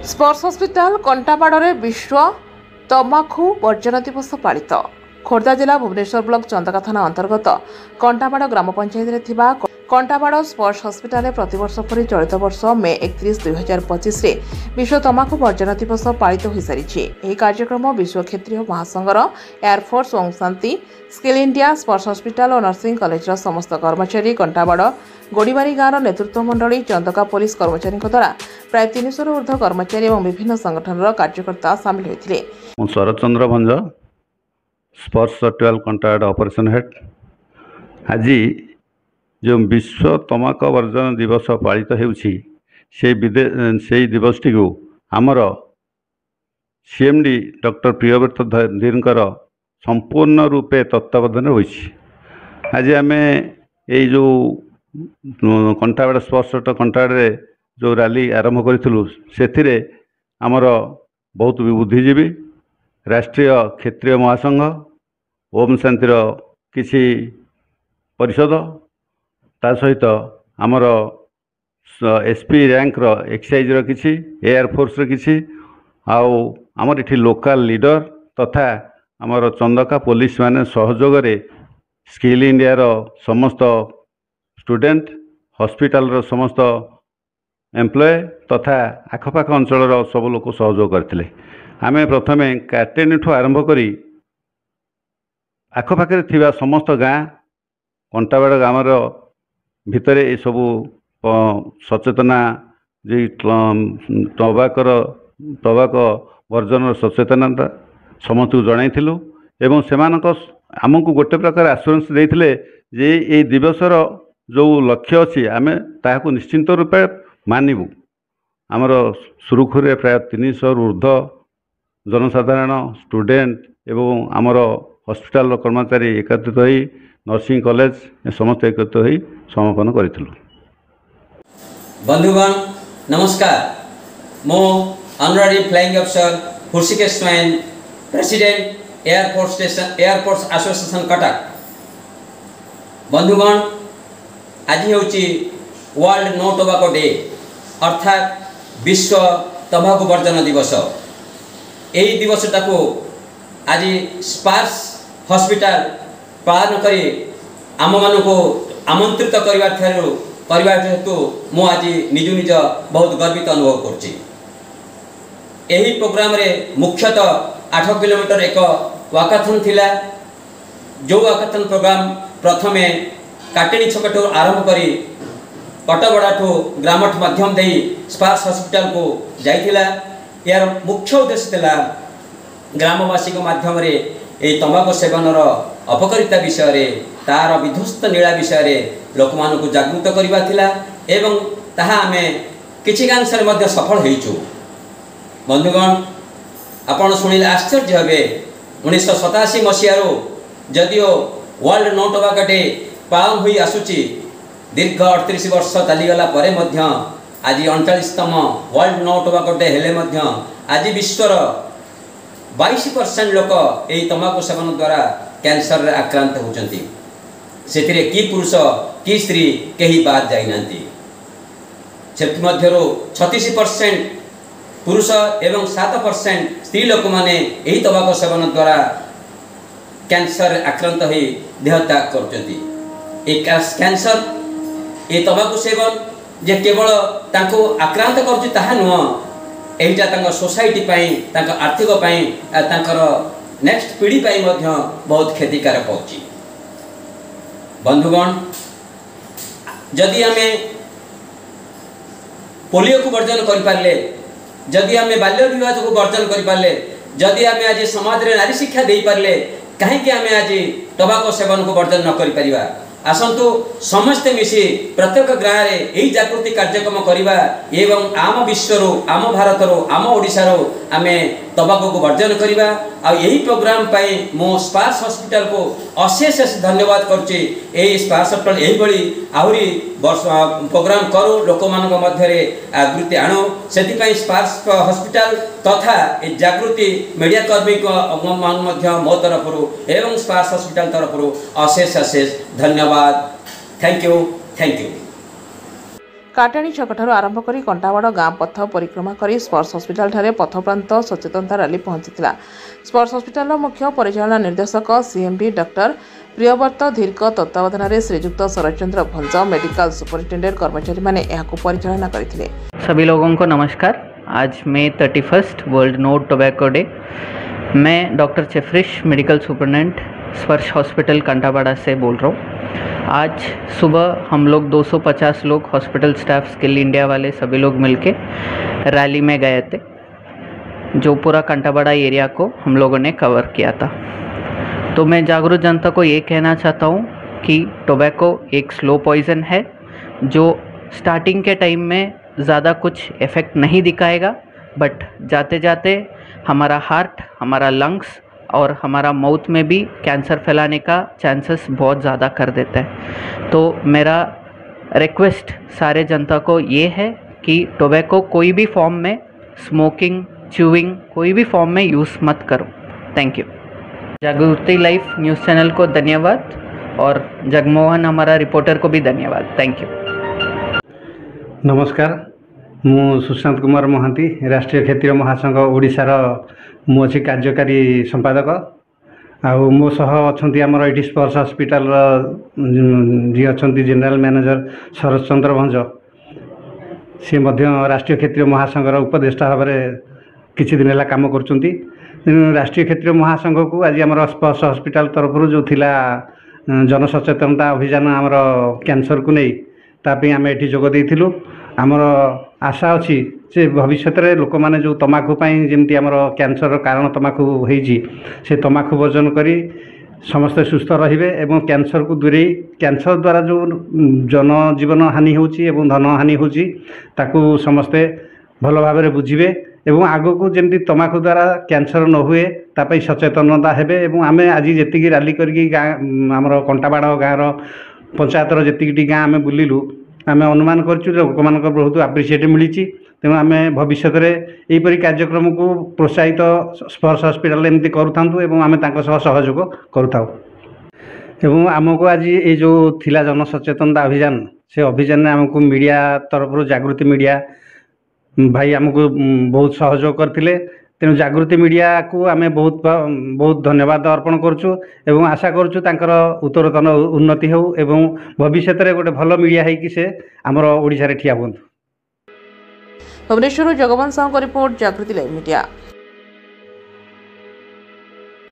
स्पर्श हस्पिटाल कंटाबाड़ विश्व तमाखु वर्जन दिवस पालित। खोर्धा जिला भुवनेश्वर ब्लॉक चंदका थाना अंतर्गत कंटाबाड़ ग्राम पंचायत कंटाबाड़ स्पर्श हस्पिटाल प्रतिवर्ष परि चलित वर्ष मे 31, 2025 विश्व तमाखु वर्जन दिवस पालित हो सारी। यह कार्यक्रम विश्व क्षेत्रीय महासंघर air force Om Shanti skill India स्पर्श हस्पिटाल और नर्सिंग कॉलेज समस्त कर्मचारी कंटाबाड़ गोड़ीबारी गाँव नेतृत्व मंडली चंदका पुलिस कर्मचारी द्वारा प्राय 300 ऊर्ध्व कर्मचारी और विभिन्न संगठन कार्यकर्ता सामिल होते। शरद चंद्र भंज स्पर्श हस्पिटाल कंटाबाड़ ऑपरेशन हेड आज जो विश्व तमाकू वर्जन दिवस पालित से दिवसटी को आमर सीएमडी डॉक्टर प्रियव्रत धीर संपूर्ण रूपे तत्वावधान होइछि। आज आम ये जो कंटाबाड़ स्पर्श कंटाबाड़ जो रैली आरंभ करूँ से आमर बहुत बुद्धिजीवी राष्ट्रीय क्षेत्रीय महासंघ ओम शांतिर किसी परिषद ता सहित आमर एसपी रैंक एक्साइज किसी एयरफोर्स किसी आमर इठी लोकल लीडर तथा आमर चंदका पुलिस माने सहयोग रे स्किल इंडिया रो समस्त स्टूडेंट हॉस्पिटल रो समस्त एम्प्लॉय तथा आखपाख अंचल सब लोक सहयोग करते। आमे प्रथमे काटेनी ठू आरंभ करी आखपाखे थिबा समस्त गाँ कंटाबाड़ गाँवर भितर ये सबू सचेतना जी टबाको वर्जन सचेतनता समस्त को जनइथिलु एवं सेमानक आमको गोटे प्रकार आश्योरेंस देइथिले जे ये दिवसर जो लक्ष्य अच्छी आम ताकू निश्चिंत रूपे मानबू। आमर सुरुखुरे प्राय 300 ऊर्ध्व जनसाधारण स्टूडेंट एवं आमर हॉस्पिटल कर्मचारी एकत्रित हो नर्सिंग कॉलेज समस्त एकत्रित हो समापन करूँ। बंधुगण नमस्कार, मो ऑनरेरी फ्लाइंग अफसर हृषिकेश स्वयं प्रेसिडेंट एयरफोर्स एसोसिएशन कटक। बंधुगण आज हूँ वर्ल्ड नो टोबाको डे अर्थात विश्व तंबाकू वर्जन दिवस। यही दिवसटा को आज स्पर्श हॉस्पिटल पालन करी आम मान को आमंत्रित करने हेतु मु आज निज निज बहुत गर्वित अनुभव करुच्ची। यही प्रोग्राम रे मुख्यतः 8 किलोमीटर एक वाकाथन थिला। जो वाकाथन प्रोग्राम प्रथमे काटेनी छक आरंभ करी कटबड़ा ग्राम माध्यम दे स्पर्श हॉस्पिटल को जाइथिला। यार मुख्य उद्देश्य था ग्रामवासी माध्यम रे ए तंबाकू सेवन अपकारिता विषय तार विध्वस्त नीला विषय लोक मान को जागृत करवा थिला एवं ताहा आमे किछि गांस रे मध्य सफल होइछु। बंधुगण आपण सुनिले आश्चर्य हेबे 1987 मसीहारो जदिओ वर्ल्ड नो टोबाको डे पालन होई आसुची दीर्घ 38 वर्ष चलीगला परे मध्य आज 39तम वर्ल्ड नो टोबाको डे हेले मध्य आज विश्वर 22% लोक यही तंबाकू सेवन द्वारा कैंसर रे आक्रांत होचंती। सेतिरे की पुरुष की स्त्री केही बाद जाई नांती। सेति मध्यरो 36% पुरुष एवं 7% स्त्री लोक माने यही तंबाकू सेवन द्वारा कैंसर आक्रांत होई देह त्याग करचंती। एक कैंसर ये तंबाकू सेवन जे केवल तांको आक्रांत करछि ताहा नुह, एटा तांको सोसाइटी पई तांको आर्थिक पई तांकर नेक्स्ट पीढ़ी पई मध्य बहुत क्षतिकारक होछि। बंधुगण जदि आमे पोलियो को वर्जन कर पारले, जदि आमे बाल्य विवाह को वर्जन कर पारले, जदि आमे आज समाज रे नारी शिक्षा दे पारले, काहे कि आमे आज टबाको सेवन को वर्जन न करि परिबा। आसंतु समस्त मिसी प्रत्येक गाँव रे यही जागृति कार्यक्रम करवा एवं आम विश्व आम भारत आम ओडिशा आमे तंबाकू को वर्जन करवा। यही प्रोग्राम पाई मो स्पर्श हॉस्पिटल को अशेष धन्यवाद करुच्ची। यही स्पर्श हॉस्पिटल यही भली आहरी प्रोग्राम करू लोक मान मध्य जागृति आणु से स्पर्श हॉस्पिटल तथा जागृति मीडिया कर्मी मान मो तरफ एवं स्पर्श हॉस्पिटल तरफ अशेष अशेष धन्यवाद। Thank you. काटाणी छकठारु आरंभ करी कंटाबाड़ गाँ पथ परिक्रमा करी स्पर्श हस्पिटाल ठारे पथप्रांत सचेतनता रैली पहुंचीला। स्पर्श हस्पिटाल मुख्य परिचालना निर्देशक सीएमडी डॉक्टर प्रियव्रत धीरक तत्वावधान में श्रीजुक्त शरदचंद्र भंज मेडिकल सुपरिटेंडेंट कर्मचारी माने एहाकु परिचालना करथिले। सभी लोगों को नमस्कार। आज मई 31 वर्ल्ड नो टोबैको डे। मैं डॉक्टर चेफ्रिश मेडिकल सुपरिटेंडेंट स्पर्श हॉस्पिटल कंटाबाड़ा से बोल रहा हूँ। आज सुबह हम लोग 250 लोग हॉस्पिटल स्टाफ स्किल इंडिया वाले सभी लोग मिलके रैली में गए थे, जो पूरा कंटाबाड़ा एरिया को हम लोगों ने कवर किया था। तो मैं जागरूक जनता को ये कहना चाहता हूँ कि टोबैको एक स्लो पॉइज़न है जो स्टार्टिंग के टाइम में ज़्यादा कुछ इफ़ेक्ट नहीं दिखाएगा, बट जाते जाते हमारा हार्ट, हमारा लंग्स और हमारा माउथ में भी कैंसर फैलाने का चांसेस बहुत ज़्यादा कर देता है। तो मेरा रिक्वेस्ट सारे जनता को ये है कि टोबैको कोई भी फॉर्म में, स्मोकिंग, च्यूइंग, कोई भी फॉर्म में यूज़ मत करो। Thank you. जागृति लाइव न्यूज़ चैनल को धन्यवाद और जगमोहन हमारा रिपोर्टर को भी धन्यवाद। Thank you. नमस्कार, मु सुशांत कुमार महांती, राष्ट्रीय क्षेत्रीय महासंघ ओडिशार मु अच्छी कार्यकारी संपादक। आउ मो सह अच्छी आमर ये स्पर्श हस्पिटाल जी अच्छा जेनेल मैनेजर शरदचंद्र भंज, सी राष्ट्रीय क्षेत्रीय महासंघर उपदेष्टा भाव में किछि दिन है काम कर। राष्ट्रीय क्षेत्रीय महासंघ को आज आम स्पर्श हस्पिटाल तरफ जो थिला जनसचेतनता अभियान आमर कैंसर को नहीं तापी आम ये जोग देइथिलु। आमर आशा अच्छी से भविष्य में लोक मैंने जो तमाकू जमी आमर कैंसर कारण तमाकू होइछि से तमाकू वर्जन करी समस्ते सुस्थ रहिबे एवं कैंसर को दूरे कैंसर द्वारा जो जनजीवन हानि होछि एवं धन हानि होछि ताकू समस्ते भल भाव में बुझे एवं आगो को जमी तमाकू द्वारा कैंसर न हुए तापाई सचेतनता हेबे। एवं आमे आज जेतिकी रैली करके गाँ आमर कंटाबाड़ गाँव पंचायतर जेतिकी गाँ आमे बुलिलु आमे अनुमान करछु लोक मानकर बहुत आप्रिशिएट मिली। तेणु आम भविष्य में यहीपरि कार्यक्रम को प्रोत्साहित स्पर्श हस्पिटाल एमती करूँ एवं आम सहयोग करूँ। आमको आज ये जो थिला जनसचेतनता अभियान से अभियान आमको मीडिया तरफ जागृति मीडिया भाई आमको बहुत सहयोग करते। तेणु जागृति मीडिया को आम बहुत बहुत धन्यवाद अर्पण करुँ एवं आशा करूँ उत्तरोत्तर उन्नति हो एवं भविष्य में गोटे भल मीडिया है कि से आमर ओडिशा रे ठिया हुअन्तु। भुवनेश्वर जगवंत साहू को रिपोर्ट, जागृति लाइव मीडिया।